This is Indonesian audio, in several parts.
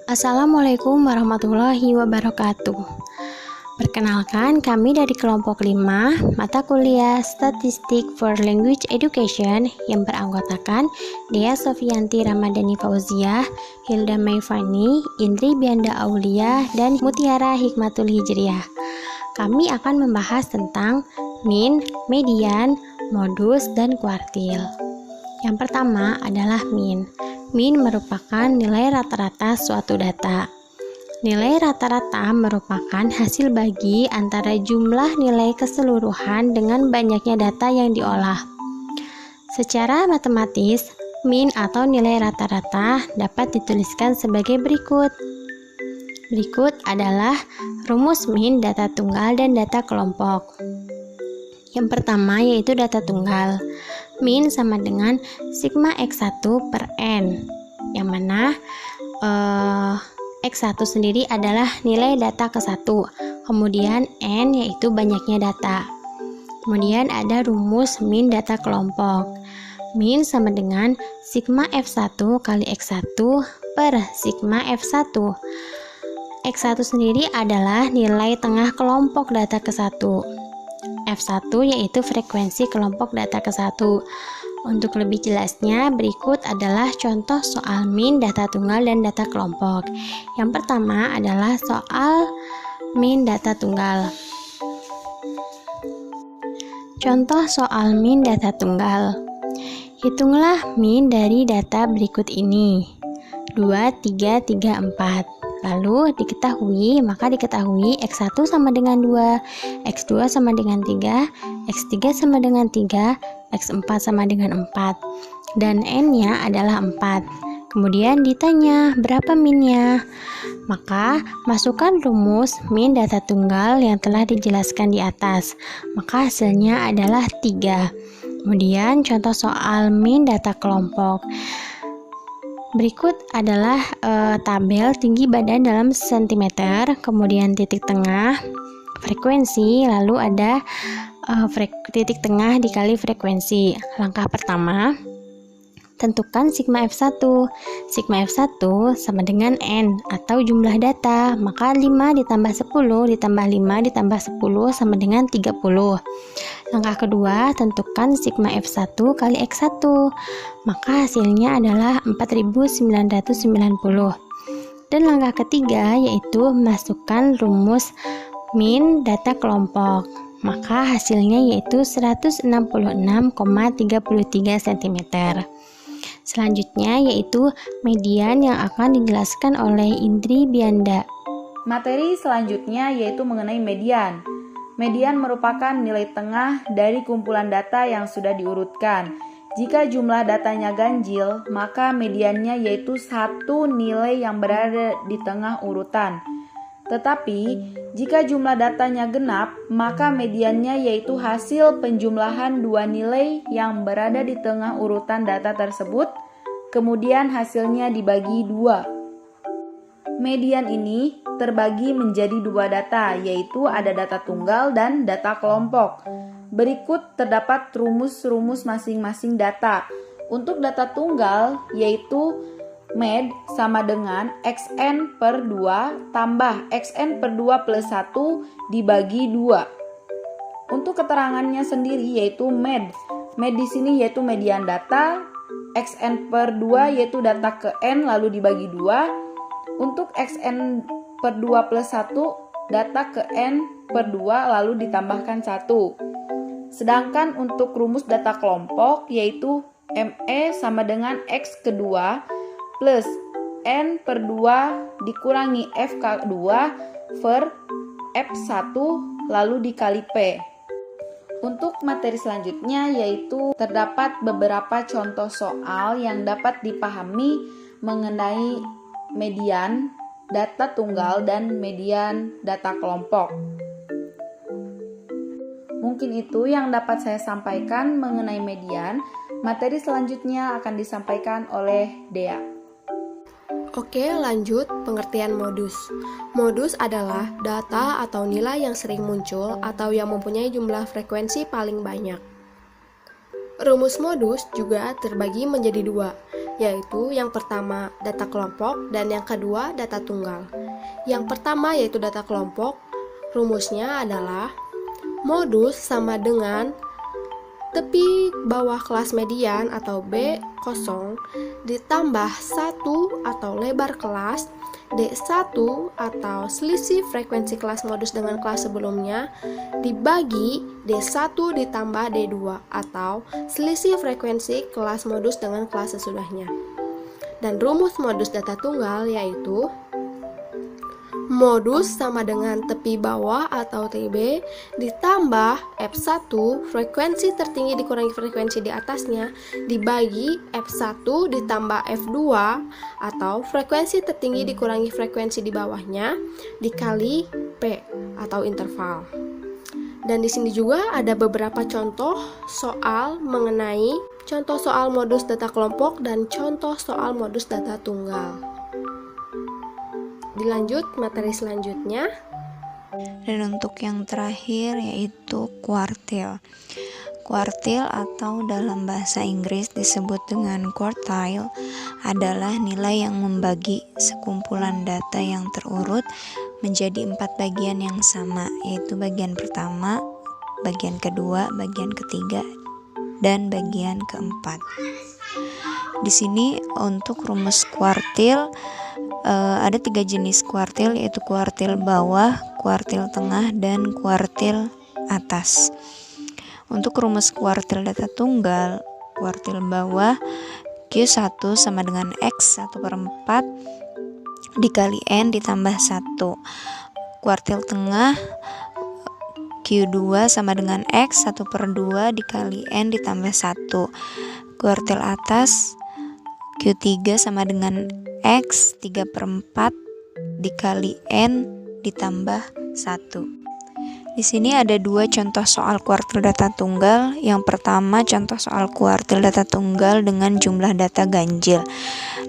Assalamualaikum warahmatullahi wabarakatuh. Perkenalkan, kami dari kelompok 5 mata kuliah Statistik for Language Education yang beranggotakan Dea Sofianti Ramadhani Fauziah, Hilda Maifani, Indri Bianda Aulia, dan Mutiara Hikmatul Hijriah. Kami akan membahas tentang min, median, modus, dan kuartil. Yang pertama adalah min. Min merupakan nilai rata-rata suatu data. Nilai rata-rata merupakan hasil bagi antara jumlah nilai keseluruhan dengan banyaknya data yang diolah. Secara matematis, min atau nilai rata-rata dapat dituliskan sebagai berikut. Berikut adalah rumus min data tunggal dan data kelompok. Yang pertama yaitu data tunggal. Min sama dengan sigma X1 per N, yang mana X1 sendiri adalah nilai data ke-1, kemudian N yaitu banyaknya data. Kemudian ada rumus min data kelompok. Min sama dengan sigma F1 kali X1 per sigma F1. X1 sendiri adalah nilai tengah kelompok data ke-1. F1 yaitu frekuensi kelompok data ke-1. Untuk lebih jelasnya, berikut adalah contoh soal min data tunggal dan data kelompok. Yang pertama adalah soal min data tunggal. Contoh soal min data tunggal. Hitunglah min dari data berikut ini. 2, 3, 3, 4. Lalu diketahui X1 sama dengan 2, X2 sama dengan 3, X3 sama dengan 3, X4 sama dengan 4, dan N-nya adalah 4. Kemudian ditanya berapa min-nya. Maka masukkan rumus min data tunggal yang telah dijelaskan di atas. Maka hasilnya adalah 3. Kemudian contoh soal min data kelompok. Berikut adalah tabel tinggi badan dalam sentimeter, kemudian titik tengah, frekuensi, lalu ada titik tengah dikali frekuensi. Langkah pertama, tentukan sigma F1. Sigma F1 sama dengan N atau jumlah data, maka 5 ditambah 10 ditambah 5 ditambah 10 sama dengan 30. Langkah kedua, tentukan sigma F1 kali X1, maka hasilnya adalah 4990. Dan langkah ketiga yaitu masukkan rumus min data kelompok, maka hasilnya yaitu 166,33 cm. Selanjutnya yaitu median yang akan dijelaskan oleh Indri Bianda. Materi selanjutnya yaitu mengenai median. Median merupakan nilai tengah dari kumpulan data yang sudah diurutkan. Jika jumlah datanya ganjil, maka mediannya yaitu satu nilai yang berada di tengah urutan. Tetapi, jika jumlah datanya genap, maka mediannya yaitu hasil penjumlahan dua nilai yang berada di tengah urutan data tersebut, kemudian hasilnya dibagi 2. Median ini terbagi menjadi 2 data, yaitu ada data tunggal dan data kelompok. Berikut terdapat rumus-rumus masing-masing data. Untuk data tunggal, yaitu med sama dengan xn per 2 tambah xn per 2 plus 1 dibagi 2. Untuk keterangannya sendiri yaitu med. Med di sini yaitu median data, xn per 2 yaitu data ke n lalu dibagi 2. Untuk xn per 2 plus 1, data ke n per 2 lalu ditambahkan 1. Sedangkan untuk rumus data kelompok yaitu ME sama dengan X kedua plus N per 2 dikurangi F kedua per F1 lalu dikali P. Untuk materi selanjutnya yaitu terdapat beberapa contoh soal yang dapat dipahami mengenai median data tunggal dan median data kelompok. Mungkin itu yang dapat saya sampaikan mengenai median. Materi selanjutnya akan disampaikan oleh Dea. Oke, lanjut pengertian modus. Modus adalah data atau nilai yang sering muncul atau yang mempunyai jumlah frekuensi paling banyak. Rumus modus juga terbagi menjadi 2, yaitu yang pertama data kelompok dan yang kedua data tunggal. Yang pertama yaitu data kelompok, rumusnya adalah modus sama dengan tepi bawah kelas median atau B0 ditambah 1 atau lebar kelas, D1 atau selisih frekuensi kelas modus dengan kelas sebelumnya dibagi D1 ditambah D2 atau selisih frekuensi kelas modus dengan kelas sesudahnya. Dan rumus modus data tunggal yaitu modus sama dengan tepi bawah atau TB ditambah F1 frekuensi tertinggi dikurangi frekuensi di atasnya dibagi F1 ditambah F2 atau frekuensi tertinggi dikurangi frekuensi di bawahnya dikali P atau interval. Dan di sini juga ada beberapa contoh soal mengenai contoh soal modus data kelompok dan contoh soal modus data tunggal. Dilanjut materi selanjutnya. Dan untuk yang terakhir yaitu kuartil. Kuartil atau dalam bahasa Inggris disebut dengan quartile adalah nilai yang membagi sekumpulan data yang terurut menjadi 4 bagian yang sama, yaitu bagian pertama, bagian kedua, bagian ketiga, dan bagian keempat. Di sini untuk rumus kuartil ada 3 jenis kuartil, yaitu kuartil bawah, kuartil tengah, dan kuartil atas. Untuk rumus kuartil data tunggal, kuartil bawah Q1 sama dengan X 1/4 dikali N ditambah 1. Kuartil tengah Q2 sama dengan X 1/2 dikali N ditambah 1. Kuartil atas Q3 sama dengan X 3/4 dikali N ditambah 1. Di sini ada 2 contoh soal kuartil data tunggal. Yang pertama contoh soal kuartil data tunggal dengan jumlah data ganjil.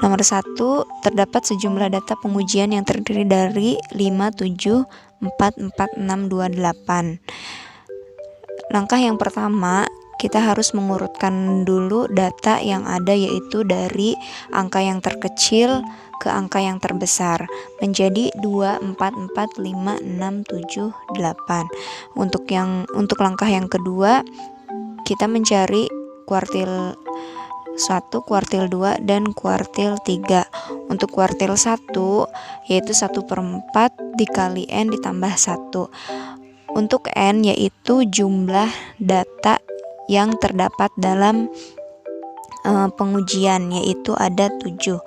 Nomor 1, terdapat sejumlah data pengujian yang terdiri dari 5, 7, 4, 4, 6, 2, 8. Langkah yang pertama, kita harus mengurutkan dulu data yang ada, yaitu dari angka yang terkecil ke angka yang terbesar menjadi 2, 4, 4, 5, 6, 7, 8. Untuk langkah yang kedua, kita mencari kuartil 1, kuartil 2, dan kuartil 3. Untuk kuartil 1 yaitu 1/4 dikali N ditambah 1. Untuk N yaitu jumlah data yang terdapat dalam pengujian, yaitu ada 7.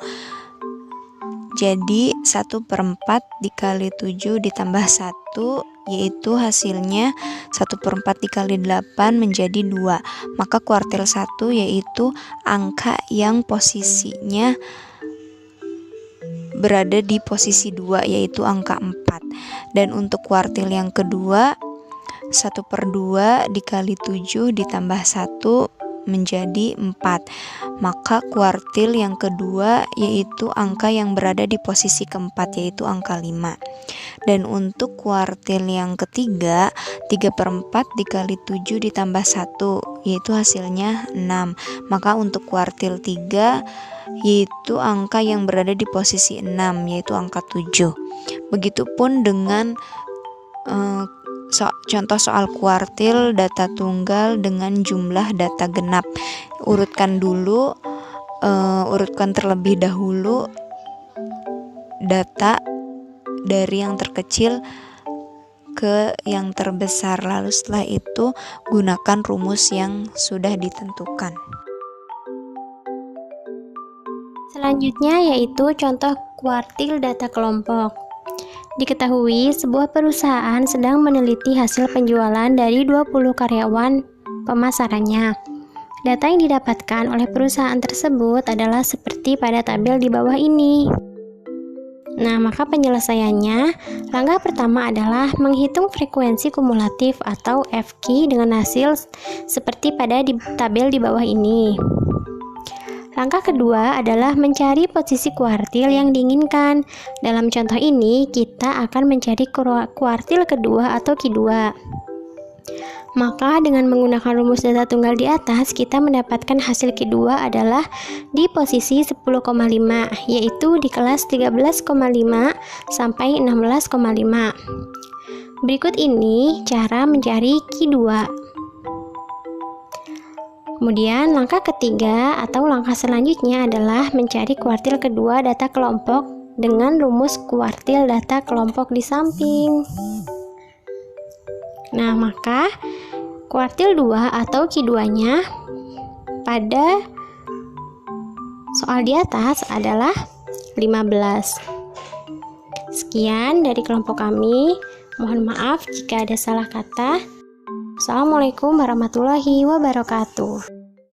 Jadi 1/4 dikali 7 ditambah 1 yaitu hasilnya 1/4 dikali 8 menjadi 2. Maka kuartil 1 yaitu angka yang posisinya berada di posisi 2, yaitu angka 4. Dan untuk kuartil yang kedua 1/2 dikali 7 ditambah 1 menjadi 4. Maka kuartil yang kedua yaitu angka yang berada di posisi keempat, yaitu angka 5. Dan untuk kuartil yang ketiga 3/4 dikali 7 ditambah 1 yaitu hasilnya 6. Maka untuk kuartil 3 yaitu angka yang berada di posisi 6, yaitu angka 7. Begitupun dengan contoh soal kuartil data tunggal dengan jumlah data genap. Urutkan terlebih dahulu data dari yang terkecil ke yang terbesar, lalu setelah itu gunakan rumus yang sudah ditentukan. Selanjutnya yaitu contoh kuartil data kelompok. Diketahui sebuah perusahaan sedang meneliti hasil penjualan dari 20 karyawan pemasarannya. Data yang didapatkan oleh perusahaan tersebut adalah seperti pada tabel di bawah ini. Nah, maka penyelesaiannya, langkah pertama adalah menghitung frekuensi kumulatif atau FQ dengan hasil seperti pada tabel di bawah ini. Langkah kedua adalah mencari posisi kuartil yang diinginkan. Dalam contoh ini, kita akan mencari kuartil kedua atau Q2. Maka dengan menggunakan rumus data tunggal di atas, kita mendapatkan hasil kedua adalah di posisi 10,5, yaitu di kelas 13,5 sampai 16,5. Berikut ini cara mencari Q2. Kemudian langkah ketiga atau langkah selanjutnya adalah mencari kuartil kedua data kelompok dengan rumus kuartil data kelompok di samping. Nah, maka kuartil 2 atau Q2-nya pada soal di atas adalah 15. Sekian dari kelompok kami. Mohon maaf jika ada salah kata. Assalamualaikum warahmatullahi wabarakatuh.